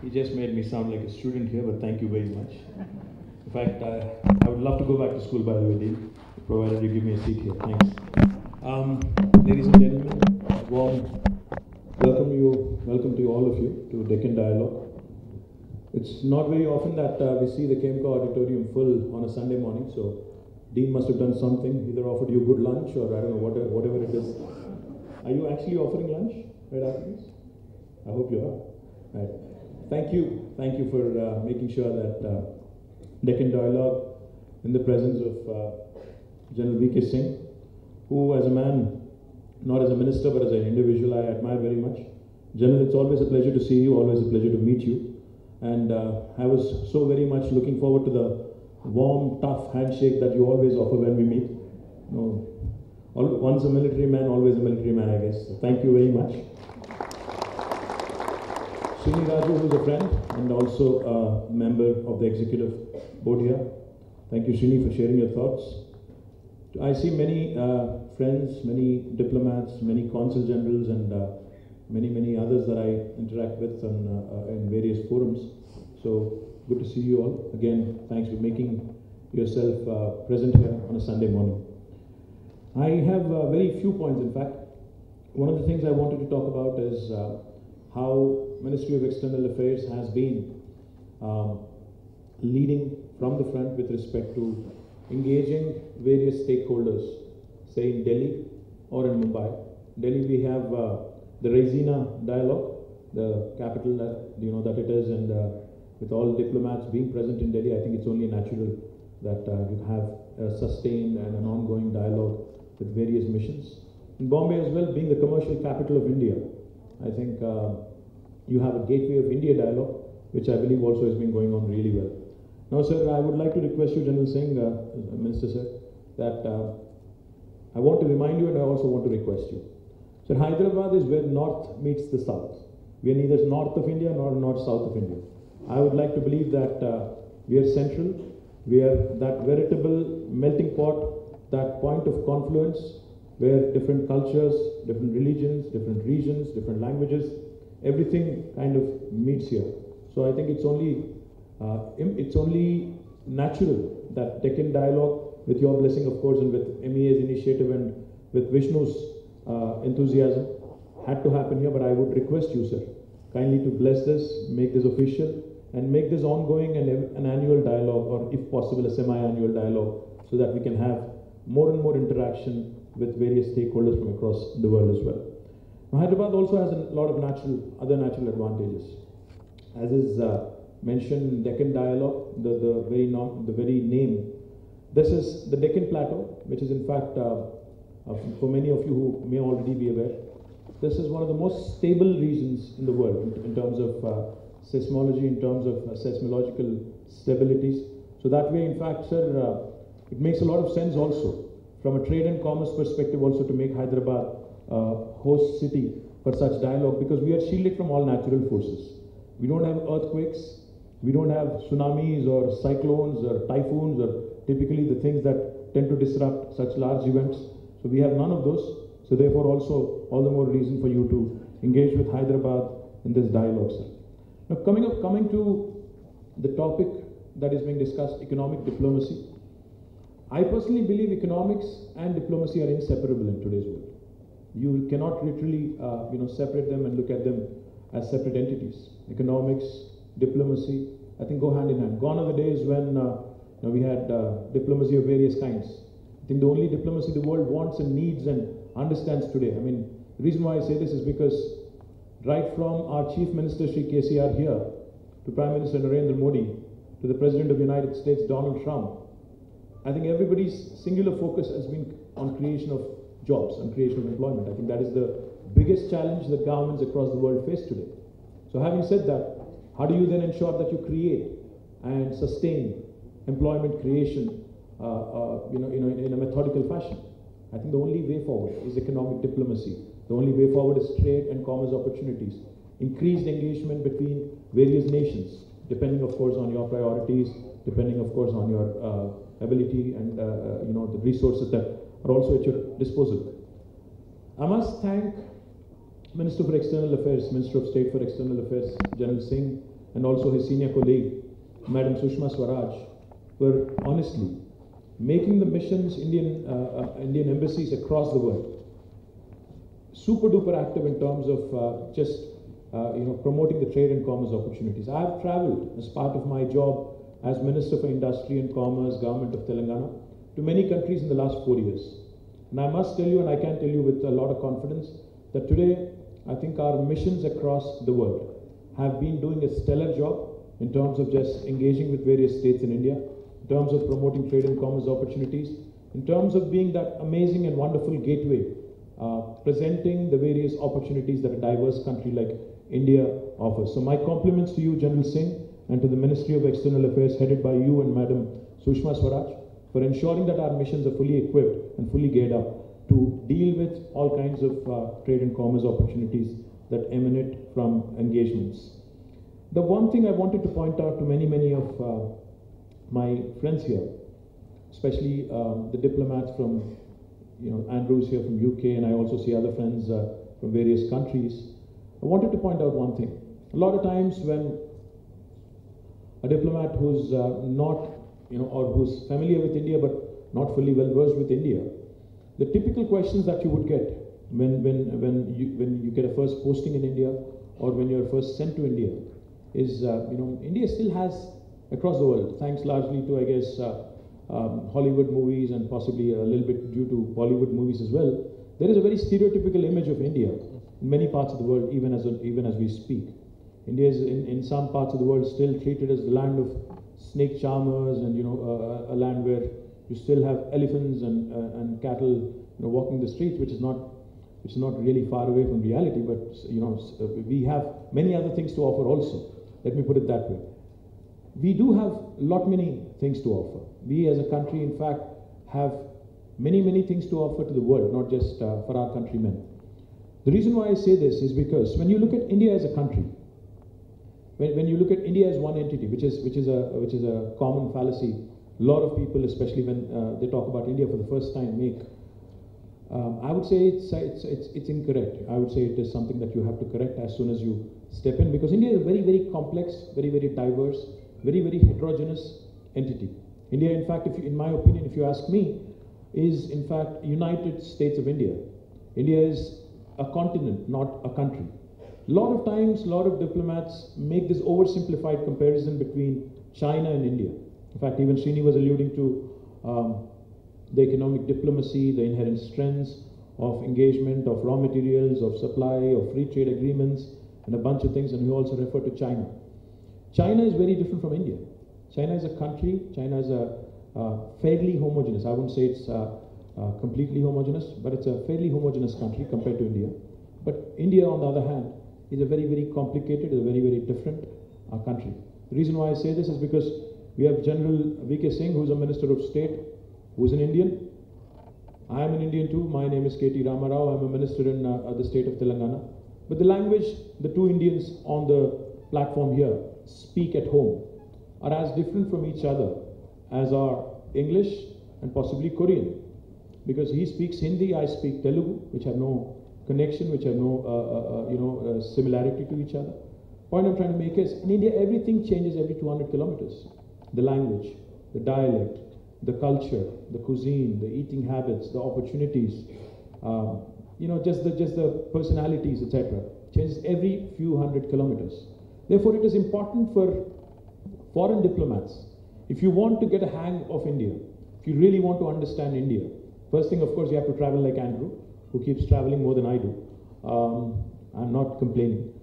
He just made me sound like a student here, but thank you very much. In fact, I would love to go back to school, by the way, Dean, provided you give me a seat here. Thanks. Ladies and gentlemen, warm welcome to all of you to Deccan Dialogue. It's not very often that we see the KMCO auditorium full on a Sunday morning, so Dean must have done something, either offered you good lunch or I don't know, whatever it is. Are you actually offering lunch right after this? I hope you are. Right. Thank you for making sure that Deccan Dialogue, in the presence of General V.K. Singh, who as a man, not as a minister but as an individual, I admire very much. General, it's always a pleasure to see you, always a pleasure to meet you. And I was so very much looking forward to the warm, tough handshake that you always offer when we meet. Once a military man, always a military man, I guess. So thank you very much. Srini Raju, who is a friend and also a member of the executive board here. Thank you, Srini, for sharing your thoughts. I see many friends, many diplomats, many consul generals, and many others that I interact with in various forums. So good to see you all. Again, thanks for making yourself present here on a Sunday morning. I have very few points, in fact. One of the things I wanted to talk about is how Ministry of External Affairs has been leading from the front with respect to engaging various stakeholders, say in Delhi or in Mumbai. Delhi, we have the Raisina Dialogue, the capital that it is, and with all diplomats being present in Delhi, I think it's only natural that you have a sustained and an ongoing dialogue with various missions. In Bombay as well, being the commercial capital of India, I think you have a Gateway of India dialogue, which I believe also has been going on really well. Now, sir, I would like to request you, General Singh, Minister, sir, that I want to remind you and I also want to request you. Sir, Hyderabad is where north meets the south. We are neither north of India nor south of India. I would like to believe that we are central. We are that veritable melting pot, that point of confluence where different cultures, different religions, different regions, different languages, everything kind of meets here. So I think it's only natural that Deccan Dialogue, with your blessing, of course, and with MEA's initiative and with Vishnu's enthusiasm, had to happen here. But I would request you, sir, kindly to bless this, make this official, and make this ongoing and an annual dialogue, or if possible, a semi-annual dialogue, so that we can have more and more interaction with various stakeholders from across the world as well. Now, Hyderabad also has a lot of other natural advantages. As is mentioned in Deccan Dialogue, the very name, this is the Deccan Plateau, which is in fact, for many of you who may already be aware, this is one of the most stable regions in the world in terms of seismology, in terms of seismological stabilities. So that way, in fact, sir, it makes a lot of sense also from a trade and commerce perspective also to make Hyderabad host city for such dialogue, because we are shielded from all natural forces. We don't have earthquakes, we don't have tsunamis or cyclones or typhoons or typically the things that tend to disrupt such large events. So we have none of those. So therefore also all the more reason for you to engage with Hyderabad in this dialogue, sir. Now coming to the topic that is being discussed, economic diplomacy. I personally believe economics and diplomacy are inseparable in today's world. You cannot literally separate them and look at them as separate entities. Economics, diplomacy, I think go hand in hand. Gone are the days when we had diplomacy of various kinds. I think the only diplomacy the world wants and needs and understands today. I mean, the reason why I say this is because right from our Chief Minister, Shri KTR here, to Prime Minister Narendra Modi, to the President of the United States, Donald Trump, I think everybody's singular focus has been on creation of jobs and creation of employment. I think that is the biggest challenge that governments across the world face today. So having said that, how do you then ensure that you create and sustain employment creation in a methodical fashion? I think the only way forward is economic diplomacy. The only way forward is trade and commerce opportunities, increased engagement between various nations, depending of course on your priorities, depending of course on your ability and the resources that are also at your disposal. I must thank Minister for External Affairs, Minister of State for External Affairs, General Singh, and also his senior colleague, Madam Sushma Swaraj, were honestly making the missions, Indian embassies across the world super duper active in terms of promoting the trade and commerce opportunities. I have traveled as part of my job as Minister for Industry and Commerce, Government of Telangana, to many countries in the last 4 years. And I must tell you, and I can tell you with a lot of confidence, that today I think our missions across the world have been doing a stellar job in terms of just engaging with various states in India, in terms of promoting trade and commerce opportunities, in terms of being that amazing and wonderful gateway, presenting the various opportunities that a diverse country like India offers. So my compliments to you, General Singh, and to the Ministry of External Affairs headed by you and Madam Sushma Swaraj for ensuring that our missions are fully equipped and fully geared up to deal with all kinds of trade and commerce opportunities that emanate from engagements. The one thing I wanted to point out to many of my friends here, especially the diplomats from, Andrew's here from UK, and I also see other friends from various countries. I wanted to point out one thing. A lot of times when a diplomat who's not, or who's familiar with India but not fully well versed with India, the typical questions that you would get when you get a first posting in India or when you're first sent to India is, India still has, across the world, thanks largely to, I guess, Hollywood movies and possibly a little bit due to Bollywood movies as well, there is a very stereotypical image of India in many parts of the world, even as we speak. India is in some parts of the world still treated as the land of snake charmers, and a land where you still have elephants and cattle walking the streets, which is not really far away from reality. But we have many other things to offer also. Let me put it that way. We do have many things to offer. We as a country, in fact, have many things to offer to the world, not just for our countrymen. The reason why I say this is because when you look at India as a country, when you look at India as one entity, which is a common fallacy, a lot of people, especially when they talk about India for the first time, make. I would say it's incorrect. I would say it is something that you have to correct as soon as you step in, because India is a very complex, very diverse, very heterogeneous entity. India, in fact, in my opinion, if you ask me, is in fact United States of India. India is a continent, not a country. A lot of times, a lot of diplomats make this oversimplified comparison between China and India. In fact, even Srini was alluding to the economic diplomacy, the inherent strengths of engagement, of raw materials, of supply, of free trade agreements, and a bunch of things, and we also refer to China. China is very different from India. China is a country, China is a fairly homogeneous, I wouldn't say it's completely homogeneous, but it's a fairly homogeneous country compared to India. But India, on the other hand, is a very complicated, is a very different country. The reason why I say this is because we have General V.K. Singh, who is a Minister of State, who is an Indian. I am an Indian too. My name is KTR. I'm a minister in the state of Telangana. But the language the two Indians on the platform here speak at home are as different from each other as are English and possibly Korean. Because he speaks Hindi, I speak Telugu, which have no connection, which have no similarity to each other. Point I'm trying to make is, in India, everything changes every 200 kilometers. The language, the dialect, the culture, the cuisine, the eating habits, the opportunities, just the personalities, etc. changes every few hundred kilometers. Therefore, it is important for foreign diplomats, if you want to get a hang of India, if you really want to understand India, first thing, of course, you have to travel like Andrew, who keeps traveling more than I do. I'm not complaining.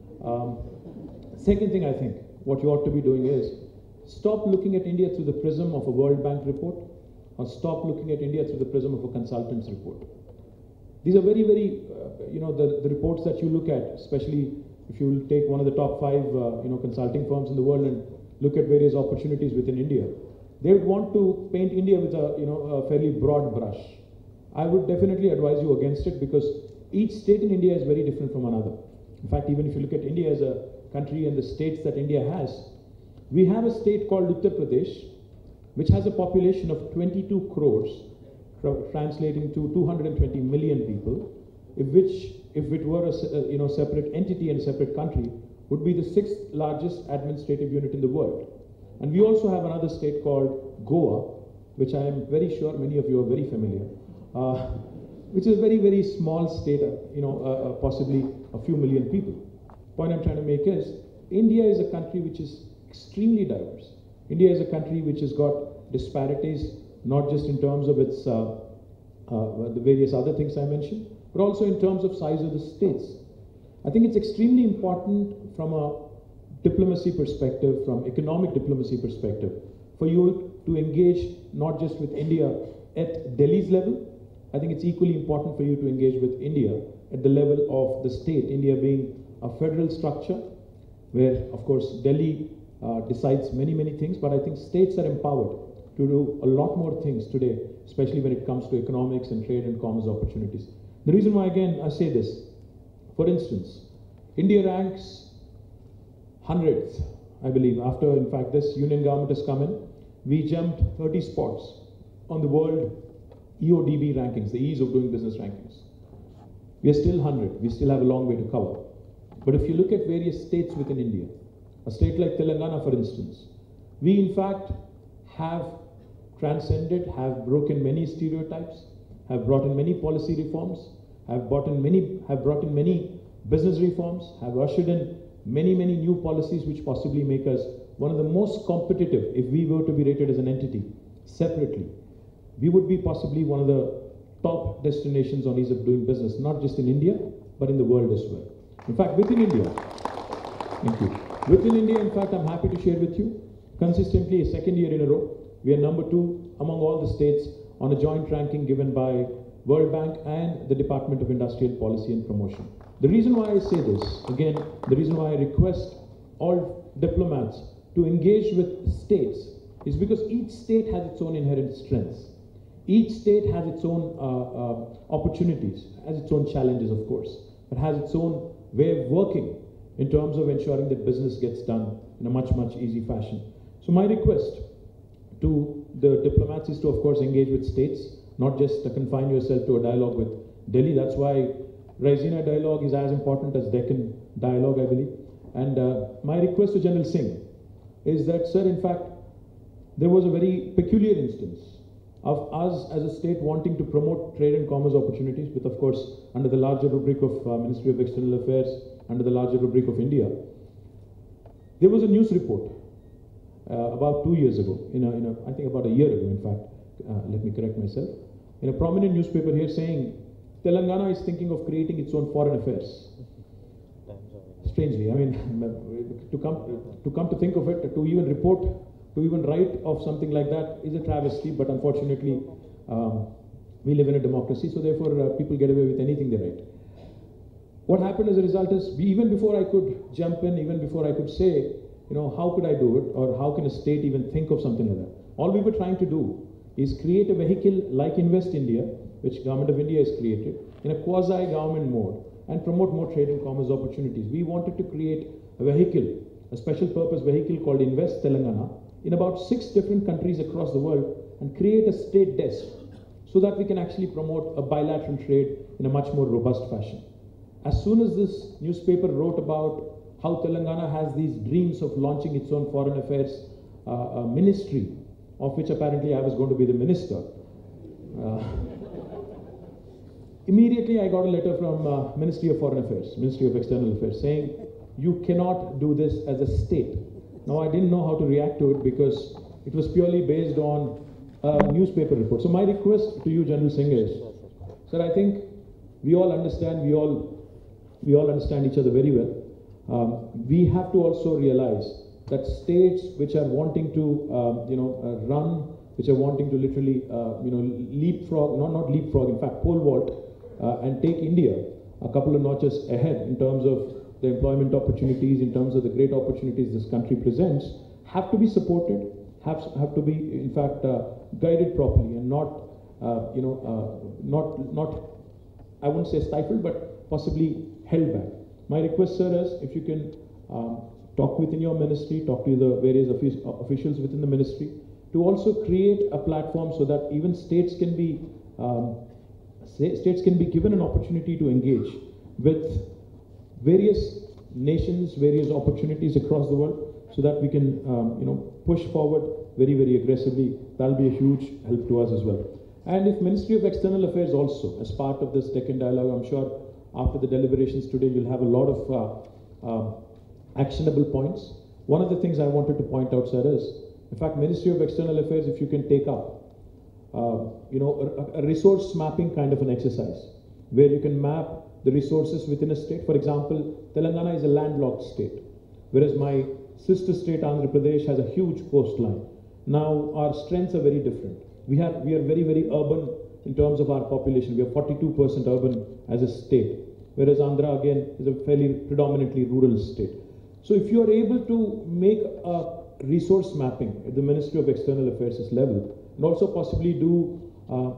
Second thing, I think, what you ought to be doing is, stop looking at India through the prism of a World Bank report, or stop looking at India through the prism of a consultant's report. These are very, the reports that you look at, especially if you take one of the top 5, consulting firms in the world and look at various opportunities within India, they would want to paint India with a fairly broad brush. I would definitely advise you against it, because each state in India is very different from another. In fact, even if you look at India as a country and the states that India has, we have a state called Uttar Pradesh, which has a population of 22 crores, translating to 220 million people, if it were a separate entity and a separate country, would be the 6th largest administrative unit in the world. And we also have another state called Goa, which I am very sure many of you are very familiar, which is a very, very small state, possibly a few million people. Point I'm trying to make is, India is a country which is extremely diverse. India is a country which has got disparities, not just in terms of its the various other things I mentioned, but also in terms of size of the states. I think it's extremely important from a diplomacy perspective, from economic diplomacy perspective, for you to engage not just with India at Delhi's level. I think it's equally important for you to engage with India at the level of the state, India being a federal structure where, of course, Delhi decides many, many things, but I think states are empowered to do a lot more things today, especially when it comes to economics and trade and commerce opportunities. The reason why, again, I say this, for instance, India ranks 100th, I believe, after, in fact, this union government has come in. We jumped 30 spots on the world EODB rankings, the ease of doing business rankings. We are still 100. We still have a long way to cover. But if you look at various states within India, a state like Telangana, for instance, we, in fact, have transcended, have broken many stereotypes, have brought in many policy reforms, have brought in many business reforms, have ushered in many, many new policies which possibly make us one of the most competitive. If we were to be rated as an entity separately, we would be possibly one of the top destinations on ease of doing business, not just in India, but in the world as well. In fact, within India, thank you. Within India, in fact, I'm happy to share with you, consistently a second year in a row, we are number 2 among all the states on a joint ranking given by World Bank and the Department of Industrial Policy and Promotion. The reason why I say this, again, the reason why I request all diplomats to engage with states is because each state has its own inherent strengths. Each state has its own opportunities, has its own challenges, of course, but has its own way of working in terms of ensuring that business gets done in a much, much easy fashion. So my request to the diplomats is to, of course, engage with states, not just confine yourself to a dialogue with Delhi. That's why Raisina Dialogue is as important as Deccan Dialogue, I believe. And my request to General Singh is that, sir, in fact, there was a very peculiar instance of us as a state wanting to promote trade and commerce opportunities, with, of course, under the larger rubric of Ministry of External Affairs, under the larger rubric of India. There was a news report about 2 years ago, I think about a year ago, in fact, let me correct myself, in a prominent newspaper here saying Telangana is thinking of creating its own foreign affairs. Strangely, I mean, to come to think of it, to even report, to even write of something like that is a travesty, but unfortunately, we live in a democracy, so therefore people get away with anything they write. What happened as a result is, even before I could jump in, even before I could say, how could I do it, or how can a state even think of something like that? All we were trying to do is create a vehicle like Invest India, which Government of India has created, in a quasi-government mode, and promote more trade and commerce opportunities. We wanted to create a vehicle, a special purpose vehicle called Invest Telangana, in about 6 different countries across the world, and create a state desk so that we can actually promote a bilateral trade in a much more robust fashion. As soon as this newspaper wrote about how Telangana has these dreams of launching its own foreign affairs ministry, of which apparently I was going to be the minister, immediately I got a letter from Ministry of Foreign Affairs, Ministry of External Affairs, saying, you cannot do this as a state. Now, I didn't know how to react to it because it was purely based on a newspaper report. So my request to you, General Singh, is, sir, I think we all understand, we all understand each other very well. We have to also realize that states which are wanting to, run, which are wanting to literally, leapfrog, not leapfrog, in fact, pole vault, and take India a couple of notches ahead in terms of the employment opportunities, in terms of the great opportunities this country presents, have to be supported, have to be, in fact, guided properly, and not, I wouldn't say stifled, but possibly held back. My request, sir, is if you can talk within your ministry, talk to the various officials within the ministry, to also create a platform so that even states can be given an opportunity to engage with various nations, various opportunities across the world, so that we can push forward very, very aggressively. That'll be a huge help to us as well. And if Ministry of External Affairs also, as part of this Deccan Dialogue, I'm sure after the deliberations today, you'll have a lot of actionable points. One of the things I wanted to point out, sir, is, in fact, Ministry of External Affairs, if you can take up, a resource mapping kind of an exercise, where you can map the resources within a state. For example, Telangana is a landlocked state, whereas my sister state, Andhra Pradesh, has a huge coastline. Now, our strengths are very different. We are very, very urban in terms of our population. We are 42% urban as a state, whereas Andhra, again, is a fairly predominantly rural state. So if you are able to make a resource mapping at the Ministry of External Affairs level, and also possibly do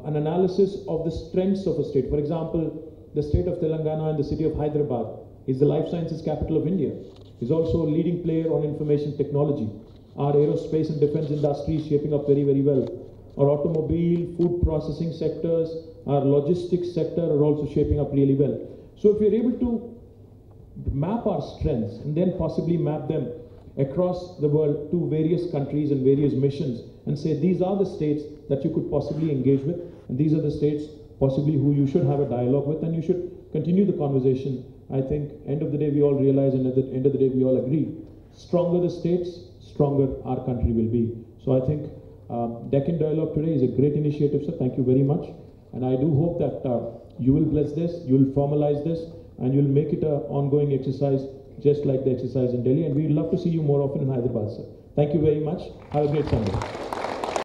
an analysis of the strengths of a state. For example, the state of Telangana and the city of Hyderabad is the life sciences capital of India. Is also a leading player on information technology. Our aerospace and defense industry is shaping up very, very well. Our automobile, food processing sectors, our logistics sector are also shaping up really well. So if you're able to map our strengths and then possibly map them across the world to various countries and various missions and say these are the states that you could possibly engage with, and these are the states possibly who you should have a dialogue with, and you should continue the conversation. I think end of the day we all realize, and at the end of the day we all agree, stronger the states, stronger our country will be. So I think Deccan Dialogue today is a great initiative, sir. Thank you very much. And I do hope that you will bless this, you will formalize this, and you will make it an ongoing exercise, just like the exercise in Delhi. And we'd love to see you more often in Hyderabad, sir. Thank you very much. Have a great Sunday.